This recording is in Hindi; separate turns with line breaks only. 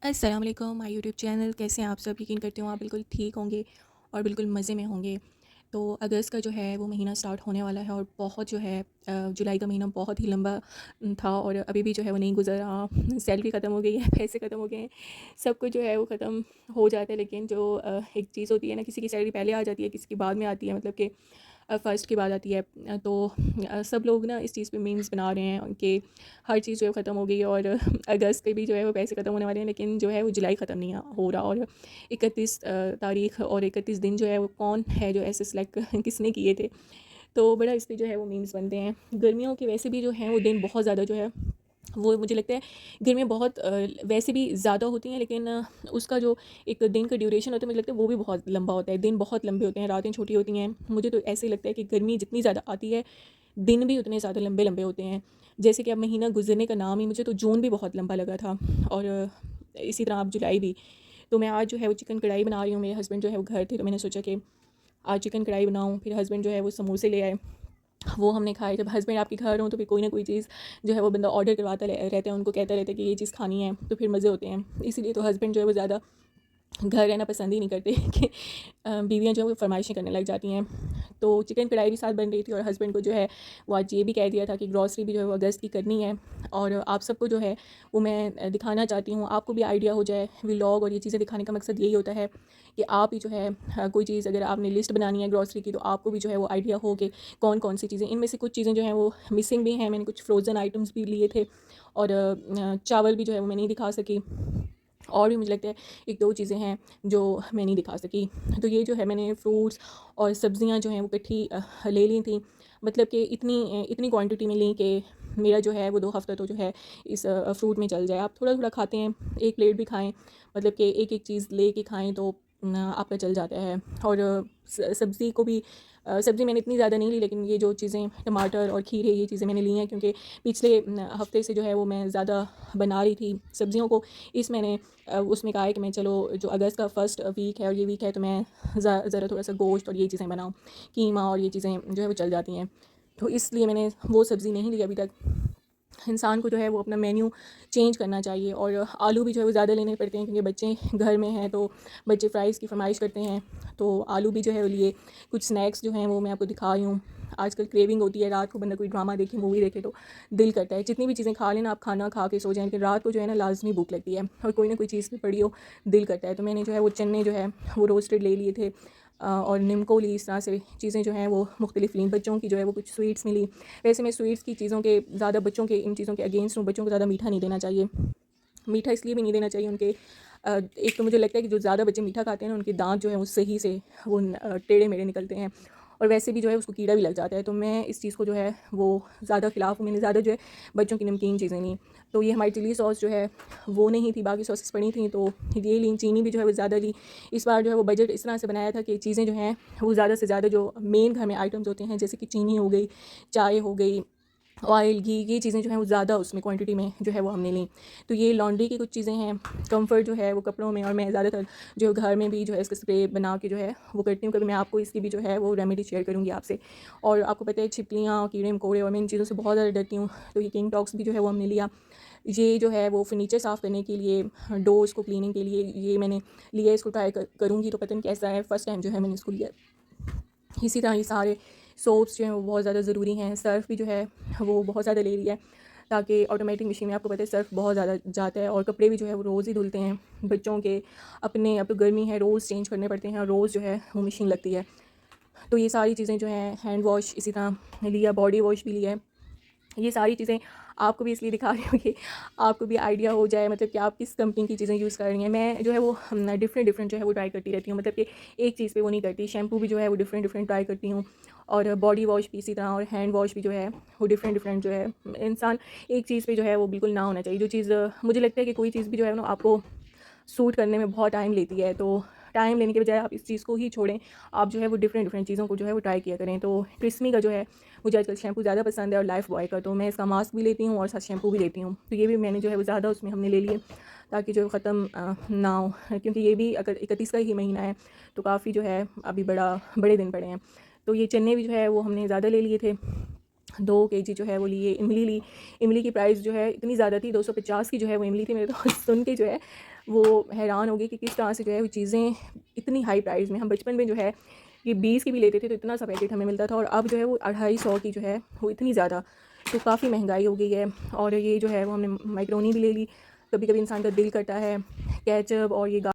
अस्सलाम वालेकुम माय यूट्यूब चैनल। कैसे हैं आप सब? यकीन करती हूँ आप बिल्कुल ठीक होंगे और बिल्कुल मज़े में होंगे। तो अगस्त का जो है वो महीना स्टार्ट होने वाला है और बहुत जो है जुलाई का महीना बहुत ही लंबा था और अभी भी जो है वो नहीं गुज़रा। सैलरी ख़त्म हो गई है, पैसे ख़त्म हो गए हैं, सब कुछ जो है वो ख़त्म हो जाता है। लेकिन जो एक चीज़ होती है ना, किसी की सैलरी पहले आ जाती है, किसी की बाद में आती है, मतलब कि फ़र्स्ट की बात आती है। तो सब लोग ना इस चीज़ पे मीम्स बना रहे हैं कि हर चीज़ जो है ख़त्म हो गई और अगस्त पे भी जो है वो पैसे ख़त्म होने वाले हैं, लेकिन जो है वो जुलाई ख़त्म नहीं हो रहा। और 31 तारीख और 31 दिन जो है वो कौन है जो ऐसे सिलेक्ट किसने किए थे। तो बड़ा इस पे जो है वो मीम्स बनते हैं। गर्मियों के वैसे भी जो हैं वो दिन बहुत ज़्यादा जो है वो मुझे लगता है गर्मियाँ बहुत वैसे भी ज़्यादा होती हैं, लेकिन उसका जो एक दिन का ड्यूरेशन होता है मुझे लगता है वो भी बहुत लंबा होता है। दिन बहुत लंबे होते हैं, रातें छोटी होती हैं। मुझे तो ऐसे ही लगता है कि गर्मी जितनी ज़्यादा आती है, दिन भी उतने ज़्यादा लंबे लंबे होते हैं। जैसे कि अब महीना गुजरने का नाम ही, मुझे तो जून भी बहुत लंबा लगा था और इसी तरह अब जुलाई भी। तो मैं आज जो है वो चिकन कढ़ाई बना रही हूँ। मेरे हस्बैंड जो है वो घर थे, तो मैंने सोचा कि आज चिकन कढ़ाई बनाऊँ। फिर हस्बैंड जो है वो समोसे ले आए, वो हमने खाए। जब हस्बैंड आपके घर हों तो फिर कोई ना कोई चीज़ जो है वो बंदा ऑर्डर करवाता रहता है, उनको कहता रहता है कि ये चीज़ खानी है, तो फिर मज़े होते हैं। इसीलिए तो हस्बैंड जो है वो ज़्यादा घर रहना पसंद ही नहीं करते कि बीवियाँ जो है वो फरमाइशें करने लग जाती हैं। तो चिकन कढ़ाई भी साथ बन रही थी और हस्बैंड को जो है वो आज ये भी कह दिया था कि ग्रॉसरी भी जो है वो अगस्त की करनी है। और आप सबको जो है वो मैं दिखाना चाहती हूँ, आपको भी आइडिया हो जाए। व्लॉग और ये चीज़ें दिखाने का मकसद यही होता है कि आप ही जो है कोई चीज़ अगर आपने लिस्ट बनानी है ग्रॉसरी की, तो आपको भी जो है वो आइडिया हो कि कौन कौन सी चीज़ें। इनमें से कुछ चीज़ें जो हैं वो मिसिंग भी हैं, मैंने कुछ फ्रोज़न आइटम्स भी लिए थे और चावल भी जो है वो मैं नहीं दिखा सकी। और भी मुझे लगता है 1-2 चीज़ें हैं जो मैं नहीं दिखा सकी। तो ये जो है मैंने फ्रूट्स और सब्ज़ियाँ जो हैं वो इकट्ठी ले ली थी। मतलब कि इतनी क्वांटिटी में ली कि मेरा जो है वो 2 हफ़्ता तो जो है इस फ्रूट में चल जाए। आप थोड़ा-थोड़ा खाते हैं, 1 प्लेट भी खाएँ, मतलब कि एक-एक चीज़ लेके खाएँ तो आपका चल जाता है। और सब्ज़ी को भी सब्ज़ी मैंने इतनी ज़्यादा नहीं ली, लेकिन ये जो चीज़ें टमाटर और खीरे ये चीज़ें मैंने ली हैं, क्योंकि पिछले हफ़्ते से जो है वो मैं ज़्यादा बना रही थी सब्ज़ियों को। इस मैंने उसमें कहा है कि मैं चलो जो अगस्त का फर्स्ट वीक है और ये वीक है, तो मैं ज़रा थोड़ा सा गोश्त और ये चीज़ें बनाऊँ, कीमा और ये चीज़ें जो है वो चल जाती हैं। तो इसलिए मैंने वो सब्ज़ी नहीं ली अभी तक। इंसान को जो है वो अपना मेन्यू चेंज करना चाहिए। और आलू भी जो है वो ज़्यादा लेने पड़ते हैं, क्योंकि बच्चे घर में हैं तो बच्चे फ्राइज़ की फरमाइश करते हैं। तो आलू भी जो है वो लिए। कुछ स्नैक्स जो हैं वो मैं आपको दिखा रही हूँ। आजकल क्रेविंग होती है, रात को बंदा कोई ड्रामा देखे, मूवी देखे तो दिल करता है। जितनी भी चीज़ें खा लेना, आप खाना खा के सो जाएं, लेकिन रात को जो है ना लाजमी भूख लगती है और कोई ना कोई चीज़ भी पड़ी हो, दिल करता है। तो मैंने जो है वो चने जो है वो रोस्टेड ले लिए थे और निम्को ली। इस तरह से चीज़ें जो हैं वो मुख्तलिफ ली। बच्चों की जो है वो कुछ स्वीट्स मिली। वैसे मैं स्वीट्स की चीज़ों के ज़्यादा, बच्चों के इन चीज़ों के अगेंस्ट हूँ। बच्चों को ज़्यादा मीठा नहीं देना चाहिए। मीठा इसलिए भी नहीं देना चाहिए, उनके एक तो मुझे लगता है कि जो ज़्यादा बच्चे मीठा खाते हैं ना, उनके दाँत जो हैं वो सही से वो टेढ़े मेढ़े निकलते हैं और वैसे भी जो है उसको कीड़ा भी लग जाता है। तो मैं इस चीज़ को जो है वो ज़्यादा ख़िलाफ़ हूँ। मैंने ज़्यादा जो है बच्चों की नमकीन चीज़ें ली। तो ये हमारी चिली सॉस जो है वो नहीं थी, बाकी सॉसेस पड़ी थी, तो ये ली। चीनी भी जो है वो ज़्यादा ली। इस बार जो है वो बजट इस तरह से बनाया था कि चीज़ें जो हैं वो ज़्यादा से ज़्यादा जो मेन घर में आइटम्स होते हैं, जैसे कि चीनी हो गई, चाय हो गई, ऑयल, घी, ये चीज़ें जो हैं वो ज़्यादा उसमें क्वांटिटी में जो है वो हमने ली। तो ये लॉन्ड्री की कुछ चीज़ें हैं, कंफर्ट जो है वो कपड़ों में। और मैं ज़्यादातर जो घर में भी जो है इसका स्प्रे बना के जो है वो करती हूँ। कभी मैं आपको इसकी भी जो है वो रेमेडी शेयर करूँगी आपसे। और आपको पता है छिपकलियाँ, कीड़े मकोड़े, और मैं इन चीज़ों से बहुत ज़्यादा डरती हूँ। तो ये किंग टॉक्स भी जो है वो हमने लिया। ये जो है वो फर्नीचर साफ़ करने के लिए, डोर्स को क्लीनिंग के लिए ये मैंने लिया। इसको ट्राई करूँगी तो पता नहीं कैसा है। फ़र्स्ट टाइम जो है मैंने इसको लिया। इसी तरह ये सारे सोप्स जो हैं वो बहुत ज़्यादा ज़रूरी हैं। सर्फ़ भी जो है वो बहुत ज़्यादा ले लिया है, ताकि ऑटोमेटिक मशीन में आपको पता है सर्फ़ बहुत ज़्यादा जाता है। और कपड़े भी जो है वो रोज़ ही धुलते हैं बच्चों के, अपने। अब तो गर्मी है, रोज़ चेंज करने पड़ते हैं और रोज़ जो है वो मशीन लगती है। तो ये सारी चीज़ें जो हैं, हैंड वॉश इसी तरह लिया, बॉडी वॉश भी लिया है। ये सारी चीज़ें आपको भी इसलिए दिखा रही हूँ कि आपको भी आइडिया हो जाए, मतलब कि आप किस कंपनी की चीज़ें यूज़ कर रही हैं। मैं जो है वो डिफरेंट डिफरेंट जो है वो ट्राई करती रहती हूँ, मतलब कि एक चीज़ पे वो नहीं करती। शैम्पू भी जो है वो डिफरेंट डिफरेंट ट्राई करती हूँ और बॉडी वॉश भी इसी तरह, और हैंड वॉश भी जो है वो डिफरेंट डिफरेंट जो है। इंसान एक चीज़ पे जो है वो बिल्कुल ना होना चाहिए। जो चीज़ मुझे लगता है कि कोई चीज़ भी जो है ना आपको सूट करने में बहुत टाइम लेती है, तो टाइम लेने के बजाय आप इस चीज़ को ही छोड़ें। आप जो है वो डिफरेंट डिफरेंट चीज़ों को जो है वो ट्राई किया करें। तो ट्रिस्मी का जो है मुझे आजकल शैम्पू ज़्यादा पसंद है और लाइफ बॉय का, तो मैं इसका मास्क भी लेती हूँ और साथ शैम्पू भी लेती हूँ। तो ये भी मैंने जो है वो ज़्यादा उसमें हमने ले लिए, ताकि जो ख़त्म ना हो, क्योंकि ये भी अगर 31 का ही महीना है तो काफ़ी जो है अभी बड़े दिन पड़े हैं। तो ये चने भी जो है वो हमने ज़्यादा ले लिए थे, 2 केजी जो है वो लिए। इमली ली। इमली की प्राइस जो है इतनी ज़्यादा थी, 250 की जो है वो इमली थी। मेरे तो सुन के जो है वो हैरान हो गए कि किस तरह से जो है वो चीज़ें इतनी हाई प्राइस में। हम बचपन में जो है ये 20 की भी लेते थे तो इतना सा पैकेट हमें मिलता था, और अब जो है वो 250 की जो है वो इतनी ज़्यादा, तो काफ़ी महंगाई हो गई है। और ये जो है वो हमने मैक्रोनी भी ले ली, कभी कभी इंसान का दिल करता है केचप और ये